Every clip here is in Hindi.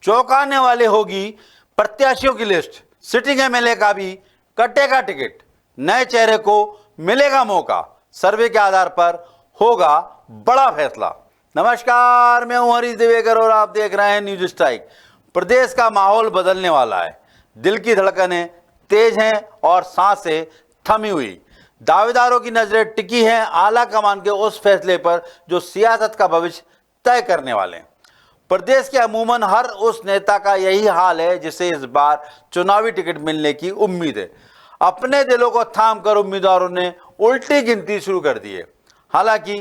चौंकाने वाले होगी प्रत्याशियों की लिस्ट। सिटिंग एमएलए का भी कटेगा टिकट, नए चेहरे को मिलेगा मौका, सर्वे के आधार पर होगा बड़ा फैसला। नमस्कार, मैं हूं हरीश दिवेकर और आप देख रहे हैं न्यूज स्ट्राइक। प्रदेश का माहौल बदलने वाला है, दिल की धड़कनें तेज हैं और सांसें थमी हुई। दावेदारों की नजरें टिकी हैं आला कमान के उस फैसले पर जो सियासत का भविष्य तय करने वाले हैं। प्रदेश के अमूमन हर उस नेता का यही हाल है जिसे इस बार चुनावी टिकट मिलने की उम्मीद है। अपने दिलों को थाम कर उम्मीदवारों ने उल्टी गिनती शुरू कर दी है। हालांकि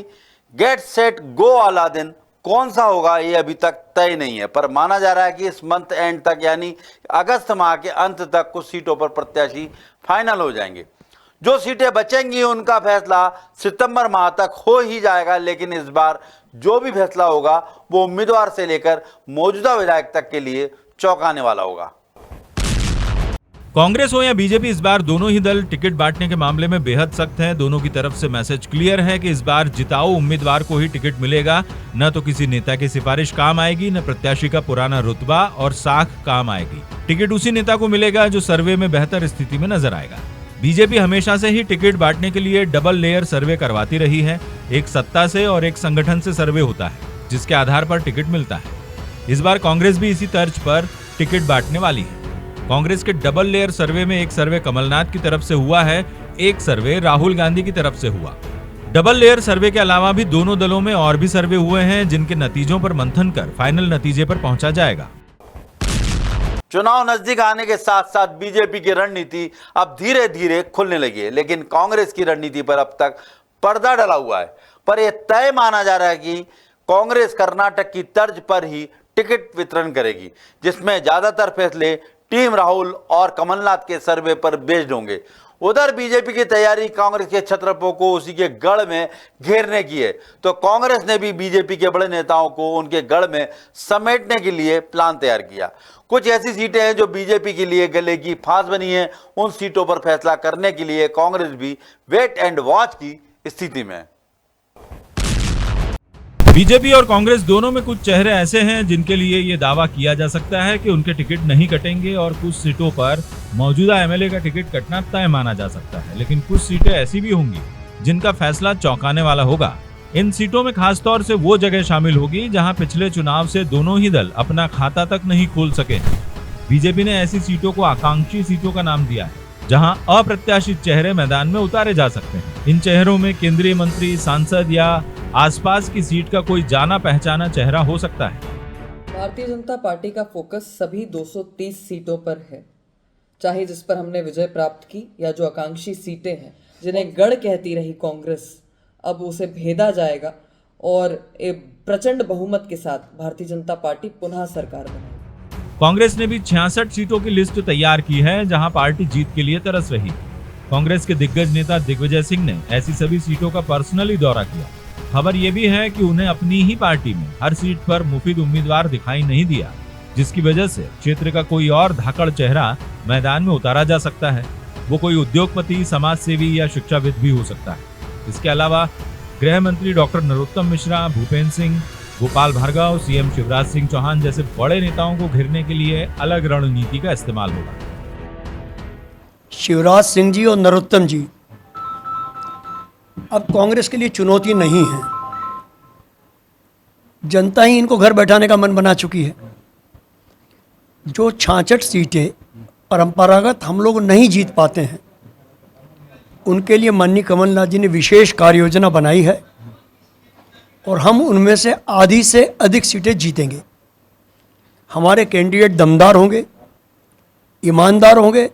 गेट सेट गो वाला दिन कौन सा होगा ये अभी तक तय नहीं है, पर माना जा रहा है कि इस मंथ एंड तक यानी अगस्त माह के अंत तक कुछ सीटों पर प्रत्याशी फाइनल हो जाएंगे। जो सीटें बचेंगी उनका फैसला सितंबर माह तक हो ही जाएगा, लेकिन इस बार जो भी फैसला होगा वो उम्मीदवार से लेकर मौजूदा विधायक तक के लिए चौंकाने वाला होगा। कांग्रेस हो या बीजेपी, इस बार दोनों ही दल टिकट बांटने के मामले में बेहद सख्त हैं। दोनों की तरफ से मैसेज क्लियर है कि इस बार जिताऊ उम्मीदवार को ही टिकट मिलेगा। न तो किसी नेता की सिफारिश काम आएगी, न प्रत्याशी का पुराना रुतबा और साख काम आएगी। टिकट उसी नेता को मिलेगा जो सर्वे में बेहतर स्थिति में नजर आएगा। बीजेपी हमेशा से ही टिकट बांटने के लिए डबल लेयर सर्वे करवाती रही है। एक सत्ता से और एक संगठन से सर्वे होता है जिसके आधार पर टिकट मिलता है। इस बार कांग्रेस भी इसी तर्ज पर टिकट बांटने वाली है। कांग्रेस के डबल लेयर सर्वे में एक सर्वे कमलनाथ की तरफ से हुआ है, एक सर्वे राहुल गांधी की तरफ से हुआ। डबल लेयर सर्वे के अलावा भी दोनों दलों में और भी सर्वे हुए हैं जिनके नतीजों पर मंथन कर फाइनल नतीजे पर पहुंचा जाएगा। चुनाव नजदीक आने के साथ साथ बीजेपी की रणनीति अब धीरे धीरे खुलने लगी है, लेकिन कांग्रेस की रणनीति पर अब तक पर्दा डला हुआ है। पर यह तय माना जा रहा है कि कांग्रेस कर्नाटक की तर्ज पर ही टिकट वितरण करेगी, जिसमें ज्यादातर फैसले टीम राहुल और कमलनाथ के सर्वे पर बेस्ड होंगे। उधर बीजेपी की तैयारी कांग्रेस के छत्रपों को उसी के गढ़ में घेरने की है, तो कांग्रेस ने भी बीजेपी के बड़े नेताओं को उनके गढ़ में समेटने के लिए प्लान तैयार किया। कुछ ऐसी सीटें हैं जो बीजेपी के लिए गले की फांस बनी है। उन सीटों पर फैसला करने के लिए कांग्रेस भी वेट एंड वॉच की स्थिति में है। बीजेपी और कांग्रेस दोनों में कुछ चेहरे ऐसे हैं जिनके लिए ये दावा किया जा सकता है कि उनके टिकट नहीं कटेंगे और कुछ सीटों पर मौजूदा एमएलए का टिकट कटना तय माना जा सकता है। लेकिन कुछ सीटें ऐसी भी होंगी जिनका फैसला चौंकाने वाला होगा। इन सीटों में खासतौर से वो जगह शामिल होगी जहां पिछले चुनाव से दोनों ही दल अपना खाता तक नहीं खोल सके। बीजेपी ने ऐसी सीटों को आकांक्षी सीटों का नाम दिया है जहां अप्रत्याशित चेहरे मैदान में उतारे जा सकते हैं। इन चेहरों में केंद्रीय मंत्री, सांसद या आसपास की सीट का कोई जाना पहचाना चेहरा हो सकता है। भारतीय जनता पार्टी का फोकस सभी 230 सीटों पर है, चाहे जिस पर हमने विजय प्राप्त की या जो आकांक्षी सीटें हैं जिन्हें गढ़ कहती रही कांग्रेस, अब उसे भेदा जाएगा और एक प्रचंड बहुमत के साथ भारतीय जनता पार्टी पुनः सरकार बनाएगी। कांग्रेस ने भी 66 सीटों की लिस्ट तैयार की है जहां पार्टी जीत के लिए तरस रही। कांग्रेस के दिग्गज नेता दिग्विजय सिंह ने ऐसी सभी सीटों का पर्सनली दौरा किया। खबर यह भी है कि उन्हें अपनी ही पार्टी में हर सीट पर मुफीद उम्मीदवार दिखाई नहीं दिया, जिसकी वजह से क्षेत्र का कोई और धाकड़ चेहरा मैदान में उतारा जा सकता है। वो कोई उद्योगपति, समाज सेवी या शिक्षाविद भी हो सकता है। इसके अलावा गृह मंत्री डॉक्टर नरोत्तम मिश्रा, भूपेंद्र सिंह, गोपाल भार्गव, सीएम शिवराज सिंह चौहान जैसे बड़े नेताओं को घेरने के लिए अलग रणनीति का इस्तेमाल होगा। शिवराज सिंह जी और नरोत्तम जी अब कांग्रेस के लिए चुनौती नहीं है। जनता ही इनको घर बैठाने का मन बना चुकी है। जो 66 सीटें परंपरागत हम लोग नहीं जीत पाते हैं, उनके लिए माननीय कमलनाथ जी ने विशेष कार्य योजना बनाई है और हम उनमें से आधी से अधिक सीटें जीतेंगे। हमारे कैंडिडेट दमदार होंगे, ईमानदार होंगे।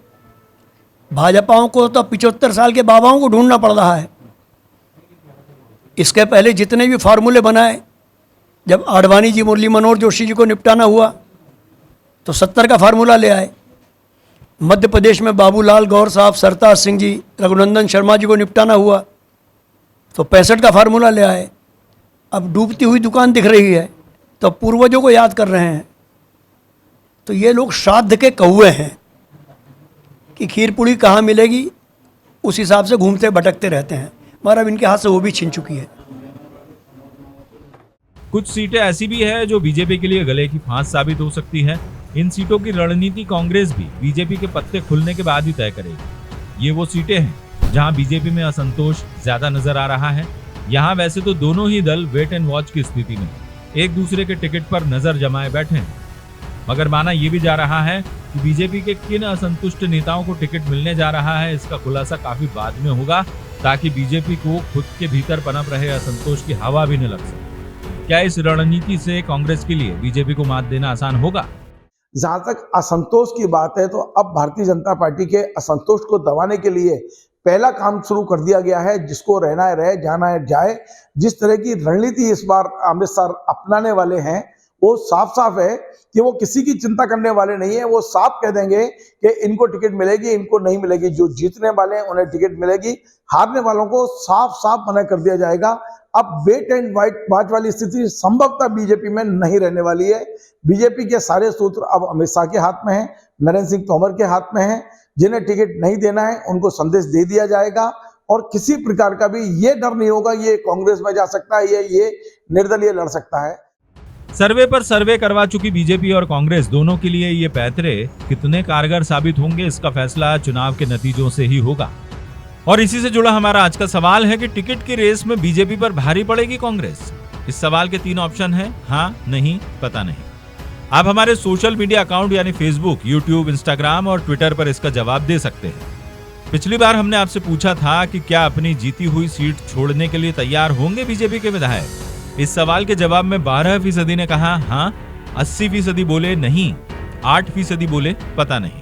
भाजपाओं को तो 75 साल के बाबाओं को ढूंढना पड़ रहा है। इसके पहले जितने भी फार्मूले बनाए, जब आडवाणी जी, मुरली मनोहर जोशी जी को निपटाना हुआ तो 70 का फार्मूला ले आए। मध्य प्रदेश में बाबूलाल गौर साहब, सरताज सिंह जी, रघुनंदन शर्मा जी को निपटाना हुआ तो 65 का फार्मूला ले आए। अब डूबती हुई दुकान दिख रही है तो पूर्वजों को याद कर रहे हैं। तो ये लोग श्राद्ध के कौवे हैं कि खीर पूड़ी कहाँ मिलेगी, उस हिसाब से घूमते भटकते रहते हैं। मगर अब इनके हाथ से वो भी छिन चुकी है। कुछ सीटें ऐसी भी है जो बीजेपी के लिए गले की फांस साबित हो सकती है। इन सीटों की रणनीति कांग्रेस भी बीजेपी के पत्ते खुलने के बाद ही तय करेगी। ये वो सीटें हैं जहां बीजेपी में असंतोष ज्यादा नजर आ रहा है। यहाँ वैसे तो दोनों ही दल वेट एंड वॉच की स्थिति में एक दूसरे के टिकट पर नजर जमाए बैठे हैं, मगर माना यह भी जा रहा है कि बीजेपी के किन असंतुष्ट नेताओं को टिकट मिलने जा रहा है, इसका खुलासा काफी बाद में होगा, ताकि बीजेपी को खुद के भीतर पनप रहे असंतोष की हवा भी न लग सके। क्या इस रणनीति से कांग्रेस के लिए बीजेपी को मात देना आसान होगा? जहां तक असंतोष की बात है, तो अब भारतीय जनता पार्टी के असंतोष को दबाने के लिए पहला काम शुरू कर दिया गया है। जिसको रहना है रहे, जाना है जाए। जिस तरह की रणनीति इस बार अमृतसर अपनाने वाले हैं, वो साफ साफ है कि वो किसी की चिंता करने वाले नहीं है। वो साफ कह देंगे कि इनको टिकट मिलेगी, इनको नहीं मिलेगी। जो जीतने वाले हैं उन्हें टिकट मिलेगी, हारने वालों को साफ साफ मना कर दिया जाएगा। अब वेट एंड वॉच वाली स्थिति संभवतः बीजेपी में नहीं रहने वाली है। बीजेपी के सारे सूत्र अब अमित शाह के हाथ में हैं, नरेंद्र सिंह तोमर के हाथ में हैं। जिन्हें टिकट नहीं देना है उनको संदेश दे दिया जाएगा और किसी प्रकार का भी ये डर नहीं होगा ये कांग्रेस में जा सकता है, ये निर्दलीय लड़ सकता है। सर्वे पर सर्वे करवा चुकी बीजेपी और कांग्रेस दोनों के लिए ये पैंतरे कितने कारगर साबित होंगे, इसका फैसला चुनाव के नतीजों से ही होगा। और इसी से जुड़ा हमारा आज का सवाल है कि टिकट की रेस में बीजेपी पर भारी पड़ेगी कांग्रेस? इस सवाल के 3 ऑप्शन हैं, हाँ, नहीं, पता नहीं। आप हमारे सोशल मीडिया अकाउंट यानी फेसबुक, यूट्यूब, इंस्टाग्राम और ट्विटर पर इसका जवाब दे सकते हैं। पिछली बार हमने आपसे पूछा था कि क्या अपनी जीती हुई सीट छोड़ने के लिए तैयार होंगे बीजेपी के विधायक। इस सवाल के जवाब में 12% ने कहा हाँ, 80% बोले नहीं, 8% बोले पता नहीं।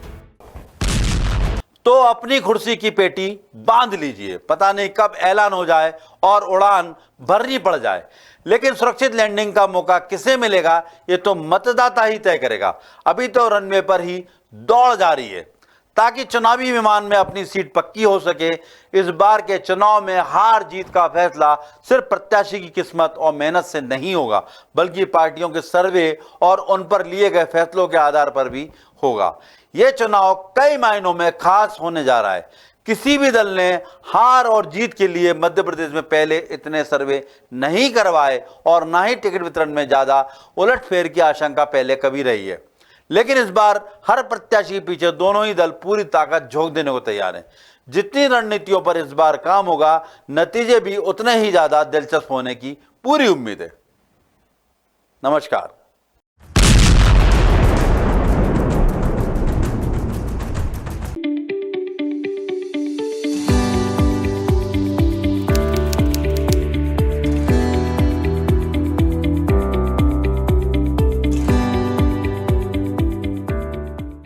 तो अपनी कुर्सी की पेटी बांध लीजिए, पता नहीं कब ऐलान हो जाए और उड़ान भरनी पड़ जाए। लेकिन सुरक्षित लैंडिंग का मौका किसे मिलेगा, ये तो मतदाता ही तय करेगा। अभी तो रनवे पर ही दौड़ जारी है ताकि चुनावी विमान में अपनी सीट पक्की हो सके। इस बार के चुनाव में हार जीत का फैसला सिर्फ प्रत्याशी की किस्मत और मेहनत से नहीं होगा, बल्कि पार्टियों के सर्वे और उन पर लिए गए फैसलों के आधार पर भी होगा। यह चुनाव कई मायनों में खास होने जा रहा है। किसी भी दल ने हार और जीत के लिए मध्य प्रदेश में पहले इतने सर्वे नहीं करवाए और ना ही टिकट वितरण में ज्यादा उलटफेर की आशंका पहले कभी रही है। लेकिन इस बार हर प्रत्याशी के पीछे दोनों ही दल पूरी ताकत झोंक देने को तैयार हैं। जितनी रणनीतियों पर इस बार काम होगा, नतीजे भी उतने ही ज्यादा दिलचस्प होने की पूरी उम्मीद है। नमस्कार।